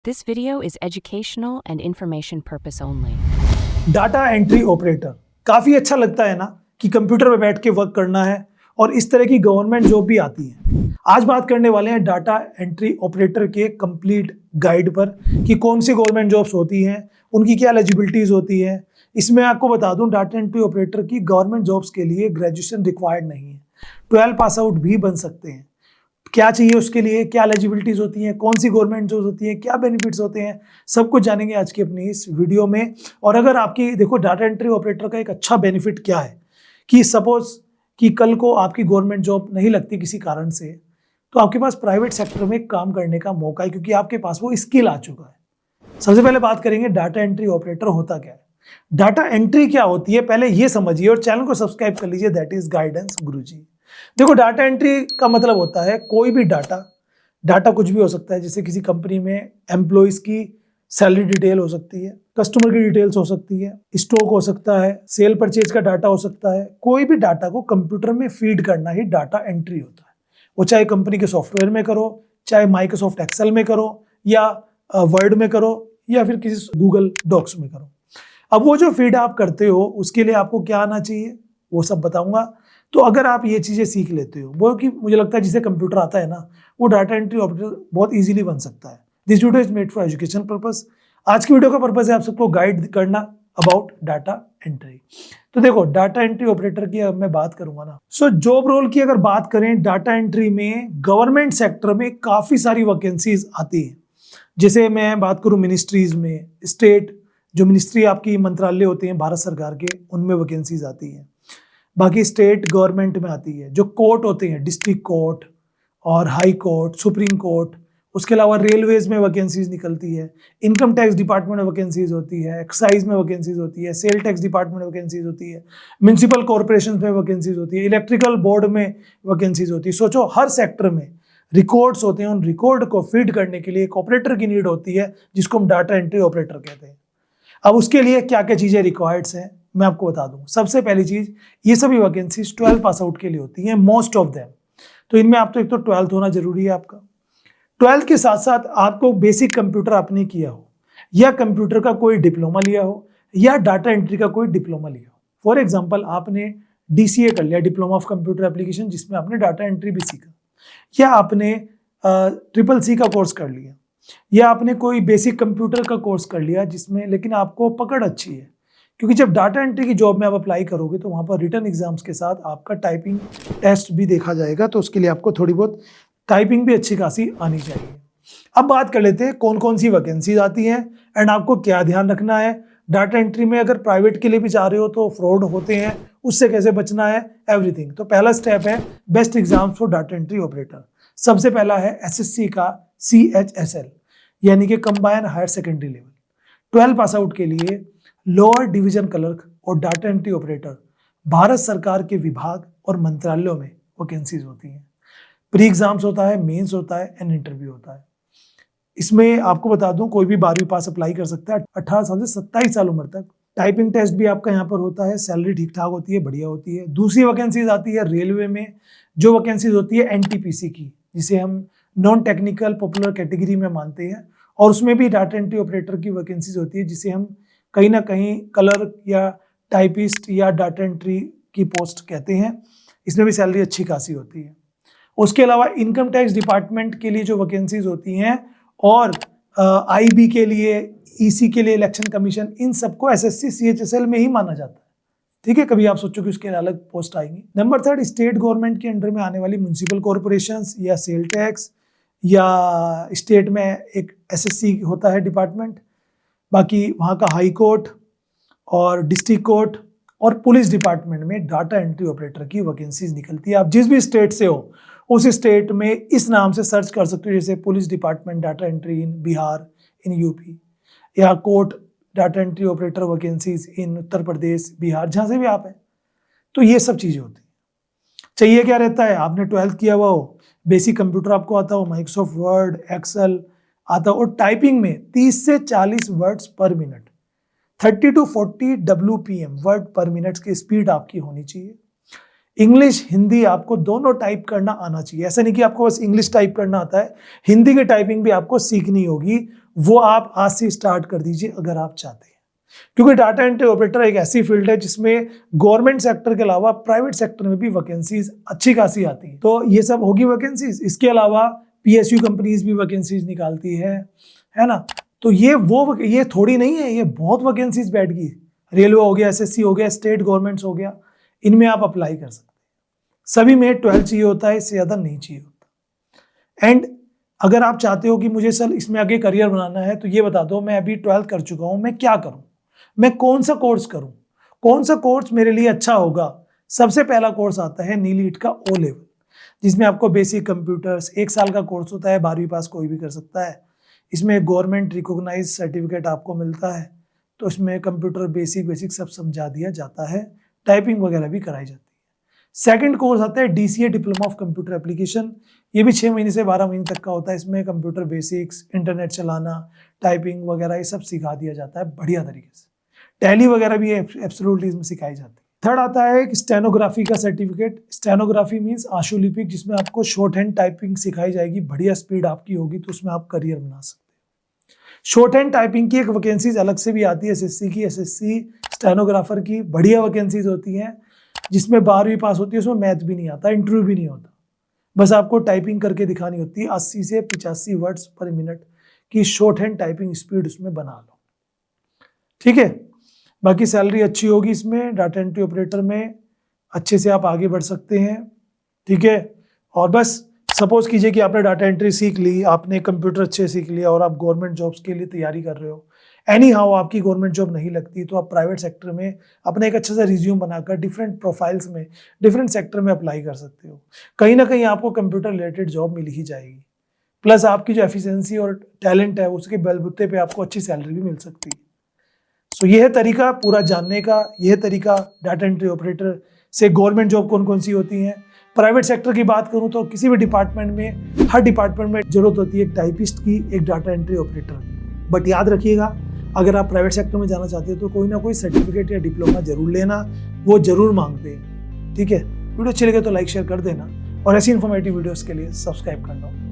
This video is educational and information purpose only. Data entry operator काफ़ी अच्छा लगता है ना कि कंप्यूटर में बैठ के वर्क करना है, और इस तरह की गवर्नमेंट जॉब भी आती है। आज बात करने वाले हैं डाटा एंट्री ऑपरेटर के कंप्लीट गाइड पर कि कौन सी गवर्नमेंट जॉब्स होती हैं, उनकी क्या एलिजिबिलिटीज़ होती है। इसमें आपको बता दूं, डाटा एंट्री ऑपरेटर की गवर्नमेंट जॉब्स के लिए ग्रेजुएशन रिक्वायर्ड नहीं है, 12 पास आउट भी बन सकते हैं। क्या चाहिए उसके लिए, क्या एलिजिबिलिटीज़ होती हैं, कौन सी गवर्नमेंट जॉब्स होती हैं, क्या बेनिफिट्स होते हैं, सब कुछ जानेंगे आज की अपनी इस वीडियो में। और अगर आपकी देखो, डाटा एंट्री ऑपरेटर का एक अच्छा बेनिफिट क्या है कि सपोज कि कल को आपकी गवर्नमेंट जॉब नहीं लगती किसी कारण से, तो आपके पास प्राइवेट सेक्टर में काम करने का मौका है, क्योंकि आपके पास वो स्किल आ चुका है। सबसे पहले बात करेंगे डाटा एंट्री ऑपरेटर होता क्या है। डाटा एंट्री क्या होती है पहले ये समझिए, और चैनल को सब्सक्राइब कर लीजिए, दैट इज गाइडेंस गुरुजी। देखो, डाटा एंट्री का मतलब होता है कोई भी डाटा कुछ भी हो सकता है। जैसे किसी कंपनी में एम्प्लॉइज की सैलरी डिटेल हो सकती है, कस्टमर की डिटेल्स हो सकती है, स्टॉक हो सकता है, सेल परचेज का डाटा हो सकता है। कोई भी डाटा को कंप्यूटर में फीड करना ही डाटा एंट्री होता है। वो चाहे कंपनी के सॉफ्टवेयर में करो, चाहे माइक्रोसॉफ्ट एक्सेल में करो, या वर्ड में करो, या फिर किसी गूगल डॉक्स में करो। अब वो जो फीड आप करते हो उसके लिए आपको क्या आना चाहिए वो सब बताऊंगा। तो अगर आप ये चीज़ें सीख लेते हो, वो कि मुझे लगता है जिसे कंप्यूटर आता है ना, वो डाटा एंट्री ऑपरेटर बहुत इजीली बन सकता है। This video is made for education purpose. आज की वीडियो का पर्पस है आप सबको गाइड करना अबाउट डाटा एंट्री। तो देखो, डाटा एंट्री ऑपरेटर की अब मैं बात करूंगा ना, सो जॉब रोल की अगर बात करें डाटा एंट्री में, गवर्नमेंट सेक्टर में काफ़ी सारी वैकेंसीज आती हैं। जैसे मैं बात करूं मिनिस्ट्रीज में, स्टेट जो मिनिस्ट्री आपकी मंत्रालय होते हैं भारत सरकार के, उनमें वैकेंसीज आती हैं। बाकी स्टेट गवर्नमेंट में आती है। जो कोर्ट होते हैं, डिस्ट्रिक्ट कोर्ट और हाई कोर्ट, सुप्रीम कोर्ट, उसके अलावा रेलवेज में वैकेंसीज निकलती है, इनकम टैक्स डिपार्टमेंट में वैकेंसीज होती है, एक्साइज में वैकेंसीज होती है, सेल टैक्स डिपार्टमेंट में वैकेंसीज होती है, म्यूनसिपल कॉरपोरेशन में वैकेंसीज होती है, इलेक्ट्रिकल बोर्ड में वैकेंसीज होती है। सोचो, हर सेक्टर में रिकॉर्ड्स होते हैं, उन रिकॉर्ड को फीड करने के लिए एक ऑपरेटर की नीड होती है, जिसको हम डाटा एंट्री ऑपरेटर कहते हैं। अब उसके लिए क्या क्या चीज़ें रिक्वायर्ड्स हैं मैं आपको बता दूं। सबसे पहली चीज़, ये सभी वैकेंसीज 12 पास आउट के लिए होती हैं, मोस्ट ऑफ देम। तो इनमें आप तो एक तो 12th होना जरूरी है आपका। 12th के साथ साथ आपको बेसिक कंप्यूटर आपने किया हो, या कंप्यूटर का कोई डिप्लोमा लिया हो, या डाटा एंट्री का कोई डिप्लोमा लिया हो। फॉर एग्जाम्पल, आपने DCA कर लिया, डिप्लोमा ऑफ कंप्यूटर एप्लीकेशन, जिसमें आपने डाटा एंट्री भी सीखा, या आपने CCC का कोर्स कर लिया, या आपने कोई बेसिक कंप्यूटर का कोर्स कर लिया जिसमें लेकिन आपको पकड़ अच्छी है। क्योंकि जब डाटा एंट्री की जॉब में आप अप्लाई करोगे तो वहाँ पर रिटन एग्जाम्स के साथ आपका टाइपिंग टेस्ट भी देखा जाएगा, तो उसके लिए आपको थोड़ी बहुत टाइपिंग भी अच्छी खासी आनी चाहिए। अब बात कर लेते हैं कौन कौन सी वैकेंसीज आती हैं एंड आपको क्या ध्यान रखना है। डाटा एंट्री में अगर प्राइवेट के लिए भी जा रहे हो तो फ्रॉड होते हैं, उससे कैसे बचना है, एवरीथिंग। तो पहला स्टेप है best exams for data entry operator. सबसे पहला है SSC का CHSL, यानी कि combine higher secondary level. 12 pass out के लिए लोअर डिवीजन क्लर्क और डाटा एंट्री ऑपरेटर भारत सरकार के विभाग और मंत्रालयों में वैकेंसीज होती हैं। प्री एग्जाम्स होता है, मेंस होता है एंड इंटरव्यू होता है। इसमें आपको बता दूं, कोई भी 12वीं पास अप्लाई कर सकता है 18 साल से 27 साल उम्र तक। टाइपिंग टेस्ट भी आपका यहाँ पर होता है, सैलरी ठीक ठाक होती है, बढ़िया होती है। दूसरी वैकेंसीज आती है रेलवे में, जो वैकेंसीज होती है NTPC की, जिसे हम नॉन टेक्निकल पॉपुलर कैटेगरी में मानते हैं, और उसमें भी डाटा एंट्री ऑपरेटर की वैकेंसीज होती है, जिसे हम कहीं ना कहीं क्लर्क या टाइपिस्ट या डाटा एंट्री की पोस्ट कहते हैं। इसमें भी सैलरी अच्छी खासी होती है। उसके अलावा इनकम टैक्स डिपार्टमेंट के लिए जो वैकेंसीज होती हैं, और IB के लिए, EC के लिए, इलेक्शन कमीशन, इन सबको SSC CHSL में ही माना जाता है। ठीक है, कभी आप सोचो कि उसके अलग पोस्ट आएंगी। नंबर 3, स्टेट गवर्नमेंट के अंडर में आने वाली म्यूनसिपल कॉरपोरेशंस या सेल टैक्स, या स्टेट में एक SSC होता है डिपार्टमेंट। बाकी वहाँ का हाई कोर्ट और डिस्ट्रिक्ट कोर्ट और पुलिस डिपार्टमेंट में डाटा एंट्री ऑपरेटर की वैकेंसीज निकलती है। आप जिस भी स्टेट से हो उस स्टेट में इस नाम से सर्च कर सकते हो, जैसे police department data entry in Bihar, in UP, या court data entry operator vacancies in Uttar Pradesh, Bihar, जहाँ से भी आप हैं। तो ये सब चीज़ें होती हैं। चाहिए क्या रहता है, आपने 12th किया हुआ हो, बेसिक कंप्यूटर आपको आता हो, माइक्रोसॉफ्ट वर्ड, एक्सेल आता हो, और टाइपिंग में 30 से 40 वर्ड्स पर मिनट, 30 to 40 WPM वर्ड पर मिनट की स्पीड आपकी होनी चाहिए। इंग्लिश हिंदी आपको दोनों टाइप करना आना चाहिए। ऐसा नहीं कि आपको बस इंग्लिश टाइप करना आता है, हिंदी की टाइपिंग भी आपको सीखनी होगी। वो आप आज से स्टार्ट कर दीजिए अगर आप चाहते हैं, क्योंकि डाटा एंट्री ऑपरेटर एक ऐसी फील्ड है जिसमें गवर्नमेंट सेक्टर के अलावा प्राइवेट सेक्टर में भी वैकेंसीज अच्छी खासी आती है। तो ये सब होगी वैकेंसीज। इसके अलावा PSU कंपनीज भी वैकेंसीज निकालती है ना। तो ये थोड़ी नहीं है, ये बहुत वैकेंसीज बैठ गई। रेलवे हो गया, SSC हो गया, स्टेट गवर्नमेंट्स हो गया, इनमें आप अप्लाई कर सकते हैं। सभी में 12 चाहिए होता है, इससे ज़्यादा नहीं चाहिए होता। एंड अगर आप चाहते हो कि मुझे सर इसमें आगे करियर बनाना है, तो ये बता दो, मैं अभी 12th कर चुका हूँ, मैं क्या करूँ, मैं कौन सा कोर्स करूँ, कौन सा कोर्स मेरे लिए अच्छा होगा। सबसे पहला कोर्स आता है नीलीट का O लेवल, जिसमें आपको बेसिक कंप्यूटर्स 1 साल का कोर्स होता है, 12वीं पास कोई भी कर सकता है। इसमें गवर्नमेंट रिकॉग्नाइज सर्टिफिकेट आपको मिलता है। तो इसमें कंप्यूटर बेसिक सब समझा दिया जाता है, टाइपिंग वगैरह भी कराई जाती है। सेकंड कोर्स आता है DCA diploma of computer application. ये भी 6 महीने से 12 महीने तक का होता है। इसमें कंप्यूटर बेसिक्स, इंटरनेट चलाना, टाइपिंग वगैरह ये सब सिखा दिया जाता है बढ़िया तरीके से। टैली वगैरह भी एब्सोल्युटली इसमें सिखाई जाती है। थर्ड आता है एक स्टेनोग्राफी का सर्टिफिकेट। स्टेनोग्राफी मीन्स आशुलिपिक, जिसमें आपको शॉर्ट हैंड टाइपिंग सिखाई जाएगी। बढ़िया स्पीड आपकी होगी तो उसमें आप करियर बना सकते हैं। शॉर्ट हैंड टाइपिंग की एक वैकेंसीज अलग से भी आती है, SSC की, SSC स्टेनोग्राफर की बढ़िया वैकेंसीज होती हैं, जिसमें 12वीं पास होती है। उसमें मैथ भी नहीं आता, इंटरव्यू भी नहीं होता, बस आपको टाइपिंग करके दिखानी होती है। 80 से 85 वर्ड्स पर मिनट की शॉर्ट हैंड टाइपिंग स्पीड उसमें बना लो, ठीक है। बाकी सैलरी अच्छी होगी इसमें। डाटा एंट्री ऑपरेटर में अच्छे से आप आगे बढ़ सकते हैं, ठीक है। और बस सपोज कीजिए कि आपने डाटा एंट्री सीख ली, आपने कंप्यूटर अच्छे सीख लिया और आप गवर्नमेंट जॉब्स के लिए तैयारी कर रहे हो। एनी हाउ आपकी गवर्नमेंट जॉब नहीं लगती, तो आप प्राइवेट सेक्टर में अपना एक अच्छा सा रिज्यूम बनाकर डिफरेंट प्रोफाइल्स में, डिफरेंट सेक्टर में अप्लाई कर सकते हो। कहीं ना कहीं आपको कंप्यूटर रिलेटेड जॉब मिल ही जाएगी। प्लस आपकी जो एफिशिएंसी और टैलेंट है उसके बलबूते पे आपको अच्छी सैलरी भी मिल सकती है। सो यह है तरीका पूरा जानने का, यह तरीका डाटा एंट्री ऑपरेटर से गवर्नमेंट जॉब कौन कौन सी होती हैं। प्राइवेट सेक्टर की बात करूं तो किसी भी डिपार्टमेंट में, हर डिपार्टमेंट में जरूरत होती है एक टाइपिस्ट की, एक डाटा एंट्री ऑपरेटर की। बट याद रखिएगा, अगर आप प्राइवेट सेक्टर में जाना चाहते हो तो कोई ना कोई सर्टिफिकेट या डिप्लोमा जरूर लेना, वो जरूर मांगते हैं, ठीक है। वीडियो अच्छी लगे तो लाइक शेयर कर देना और ऐसी इन्फॉर्मेटिव वीडियोस के लिए सब्सक्राइब करना।